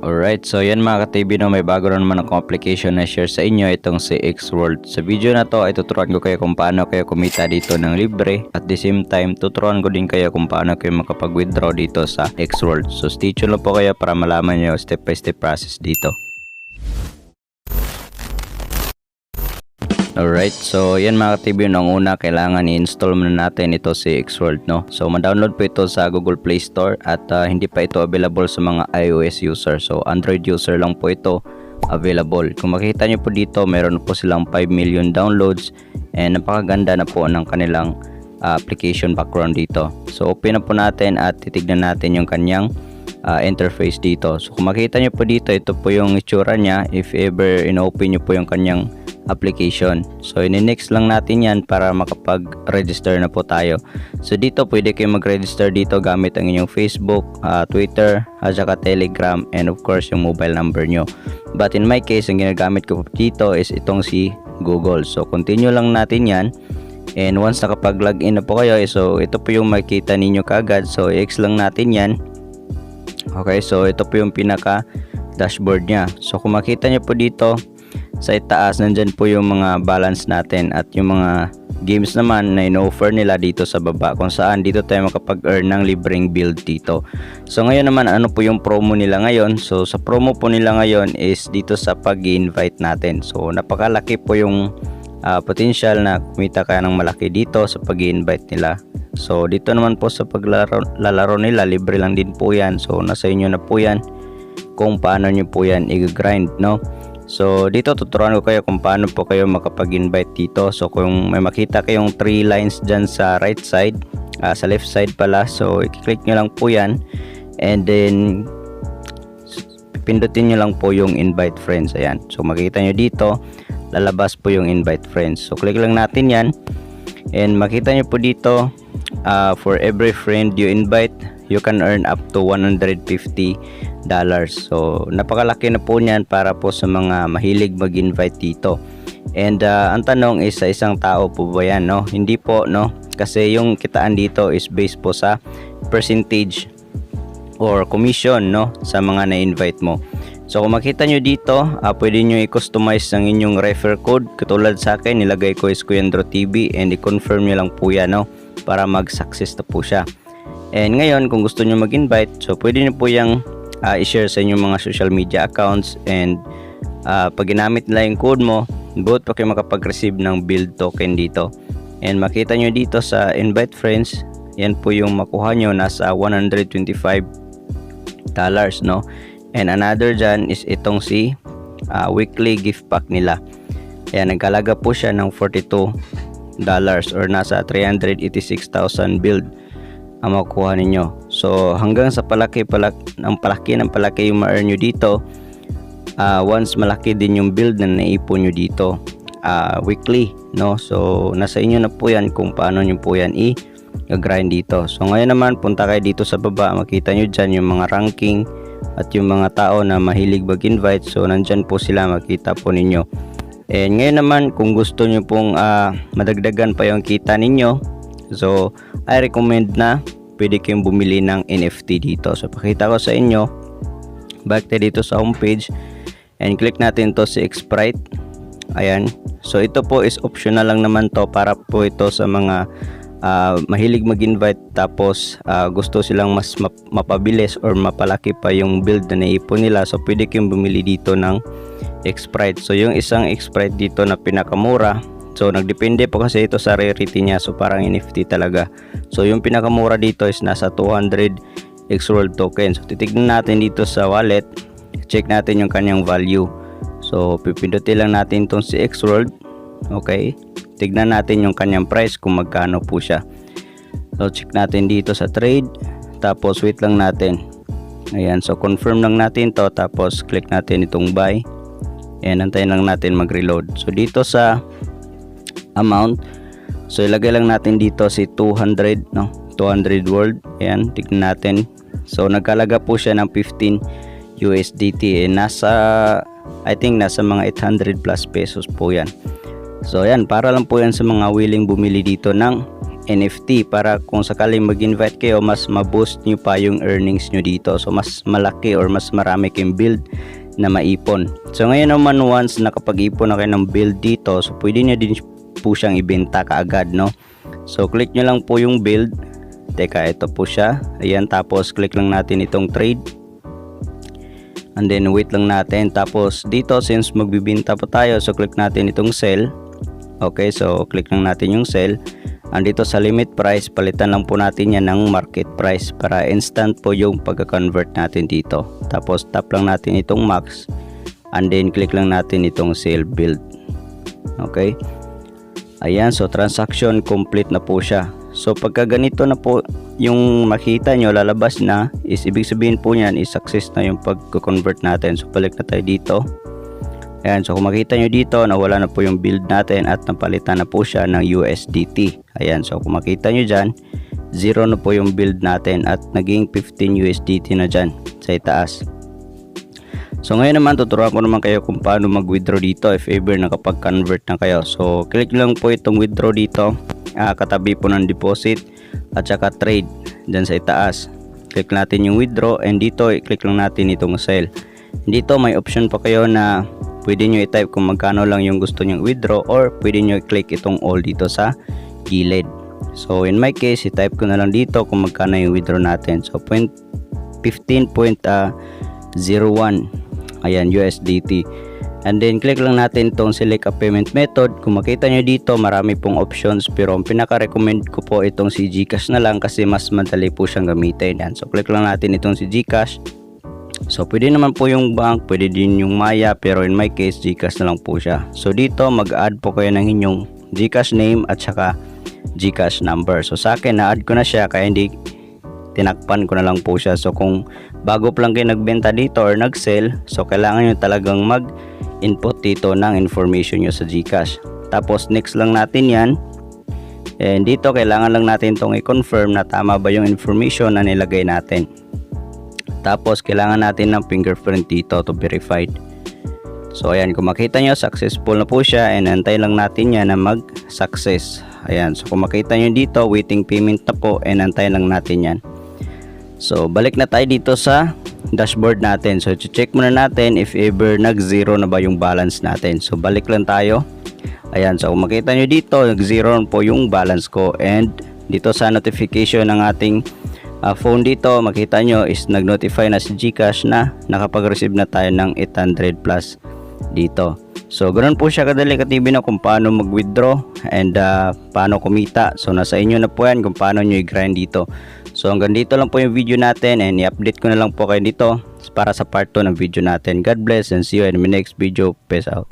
Alright, so yan mga ka-TV, no, may bago na naman akong application na share sa inyo, itong si Xworld. Sa video na to ay tuturuan ko kayo kung paano kayo kumita dito ng libre. At the same time, tuturuan ko din kayo kung paano kayo makapag-withdraw dito sa Xworld. So stay tuned lang po kayo para malaman nyo step by step process dito. Alright, so yan mga ka-TV, no, ang una kailangan i-install muna natin ito si Xworld, no. So ma-download po ito sa Google Play Store at hindi pa ito available sa mga iOS user. So Android user lang po ito available. Kung makita nyo po dito, meron po silang 5 million downloads and napakaganda na po ng kanilang application background dito. So open na po natin at titignan natin yung kanyang interface dito. So kung makita nyo po dito, ito po yung itsura niya if ever in-open nyo po yung kanyang application. So ini-next lang natin yan para makapag-register na po tayo. So dito pwede kayo mag-register dito gamit ang inyong Facebook, Twitter, at saka Telegram, and of course yung mobile number nyo. But in my case, ang ginagamit ko dito is itong si Google. So continue lang natin yan. And once nakapag-login na po kayo, so ito po yung makita ninyo kagad. So i-X lang natin yan. Okay, so ito po yung pinaka dashboard nya. So kung makita nyo po dito sa itaas, nandyan po yung mga balance natin at yung mga games naman na in-offer nila dito sa baba, kung saan dito tayo makapag-earn ng libreng build dito. So ngayon naman, ano po yung promo nila ngayon? So sa promo po nila ngayon is dito sa pag-invite natin. So napakalaki po yung potential na kumita ka ng malaki dito sa pag-invite nila. So dito naman po sa paglalaro nila, libre lang din po yan. So nasa inyo na po yan kung paano nyo po yan i-grind, no? So dito tuturuan ko kayo kung paano po kayo makapag-invite dito. So kung may makita kayong 3 lines dyan sa right side, sa left side pala, so i-click nyo lang po yan and then pindutin nyo lang po yung invite friends. Ayan, so makita nyo dito lalabas po yung invite friends. So click lang natin yan and makita nyo po dito, for every friend you invite, you can earn up to $150. So napakalaki na po niyan para po sa mga mahilig mag-invite dito. And ang tanong is, sa isang tao po ba yan, no? Hindi po, no? Kasi yung kitaan dito is based po sa percentage or commission, no, sa mga na-invite mo. So kung makita nyo dito, pwede nyo i-customize ang inyong refer code. Katulad sa akin, nilagay ko is Kuyandro TV and i-confirm nyo lang po yan, no, para mag-success na po siya. And ngayon, kung gusto nyo mag-invite, so pwede nyo po yung i-share sa inyong mga social media accounts, and pag ginamit nila yung code mo, both pa kayo makapag-receive ng build token dito. And makita nyo dito sa invite friends, yan po yung makuha nyo, nasa $125, no? And another dyan is itong si weekly gift pack nila. Ayan, nagkalaga po siya ng $42 or nasa 386,000 build ang makukuha ninyo. So hanggang sa palaki yung ma-earn nyo dito, once malaki din yung build na naipon nyo dito weekly, no? So nasa inyo na po yan kung paano nyo po yan i-grind dito. So ngayon naman, punta kayo dito sa baba, makita nyo dyan yung mga ranking at yung mga tao na mahilig mag-invite. So nandyan po sila, makita po ninyo. And ngayon naman, kung gusto nyo pong madagdagan pa yung kita ninyo, so I recommend na pwede kayong bumili ng NFT dito. So pakita ko sa inyo, back tayo dito sa homepage and click natin to si Sprite. Ayan, so ito po is optional lang naman to, para po ito sa mga mahilig mag-invite tapos gusto silang mas mapabilis or mapalaki pa yung build na naipon nila. So pwede kayong bumili dito ng Sprite. So yung isang Sprite dito na pinakamura, so nagdepende po kasi ito sa rarity niya, so parang NFT talaga. So yung pinakamura dito is nasa 200 Xworld tokens. So titignan natin dito sa wallet, check natin yung kanyang value. So pipindutin lang natin itong si Xworld. Okay, tignan natin yung kanyang price kung magkano po siya. So check natin dito sa trade, tapos wait lang natin. Ayan, so confirm lang natin to, tapos click natin itong buy and antayin lang natin mag-reload. So dito sa amount, so ilagay lang natin dito si 200, no, 200 world. Ayan, tignan natin. So nagkalaga po siya ng 15 USDT, nasa I think nasa mga 800 plus pesos po yan. So ayan, para lang po yan sa mga willing bumili dito ng NFT para kung sakaling mag-invite kayo, mas ma-boost nyo pa yung earnings nyo dito. So mas malaki or mas marami kayong build na maipon. So ngayon naman, once nakapag-ipon na kayo ng build dito, so pwede nyo din po siyang ibenta kaagad, no? So click nyo lang po yung build. Teka, ito po siya. Ayan, tapos click lang natin itong trade. And then wait lang natin. Tapos dito, since magbibenta po tayo, so click natin itong sell. Okay, so click lang natin yung sell. Andito sa limit price, palitan lang po natin yan ng market price para instant po yung pagka-convert natin dito. Tapos tap lang natin itong max. And then click lang natin itong sell build. Okay. Ayan, so transaction complete na po siya. So pagka ganito na po yung makita nyo, lalabas na, is ibig sabihin po niyan is success na yung pagko-convert natin. So balik na tayo dito. Ayan, so kung makita nyo dito, nawala na po yung build natin at napalitan na po siya ng USDT. Ayan, so kung makita nyo dyan, 0 na po yung build natin at naging 15 USDT na dyan sa itaas. So ngayon naman, tuturuan ko naman kayo kung paano mag-withdraw dito if ever nakapag-convert na kayo. So click lang po itong withdraw dito, katabi po ng deposit at saka trade dyan sa itaas. Click natin yung withdraw and dito i-click lang natin itong sell. Dito may option pa kayo na pwede nyo i-type kung magkano lang yung gusto nyong withdraw or pwede nyo i-click itong all dito sa gilid. So in my case, i-type ko na lang dito kung magkano yung withdraw natin. So 15.01 ayan, USDT. And then click lang natin itong select a payment method. Kung makita nyo dito, marami pong options, pero ang pinaka-recommend ko po itong si GCash na lang kasi mas madali po siyang gamitin. Yan. So click lang natin itong si GCash. So pwede naman po yung bank, pwede din yung Maya, pero in my case GCash na lang po siya. So dito mag-add po kayo ng inyong GCash name at saka GCash number. So sa akin na-add ko na siya kaya hindi tinakpan ko na lang po siya. So kung bago pa lang kayo nagbenta dito or nag-sell, so kailangan nyo talagang mag-input dito ng information nyo sa GCash. Tapos next lang natin yan. And dito kailangan lang natin itong i-confirm na tama ba yung information na nilagay natin. Tapos kailangan natin ng fingerprint dito to verified. So ayan, kung makita nyo successful na po siya and antay lang natin yan na mag-success. Ayan, so kung makita nyo dito waiting payment na po and antay lang natin yan. So balik na tayo dito sa dashboard natin. So check muna natin if ever nag-zero na ba yung balance natin. So balik lang tayo. Ayan, so kung makita nyo dito nag-zero po yung balance ko. And dito sa notification ng ating phone dito, makita nyo is nag-notify na si GCash na nakapag-receive na tayo ng 800 plus dito. So ganoon po siya kadali ka-TV na kung paano mag-withdraw and paano kumita. So nasa inyo na po yan kung paano nyo i-grind dito. So hanggang dito lang po yung video natin and i-update ko na lang po kayo dito para sa part 2 ng video natin. God bless and see you in my next video. Peace out.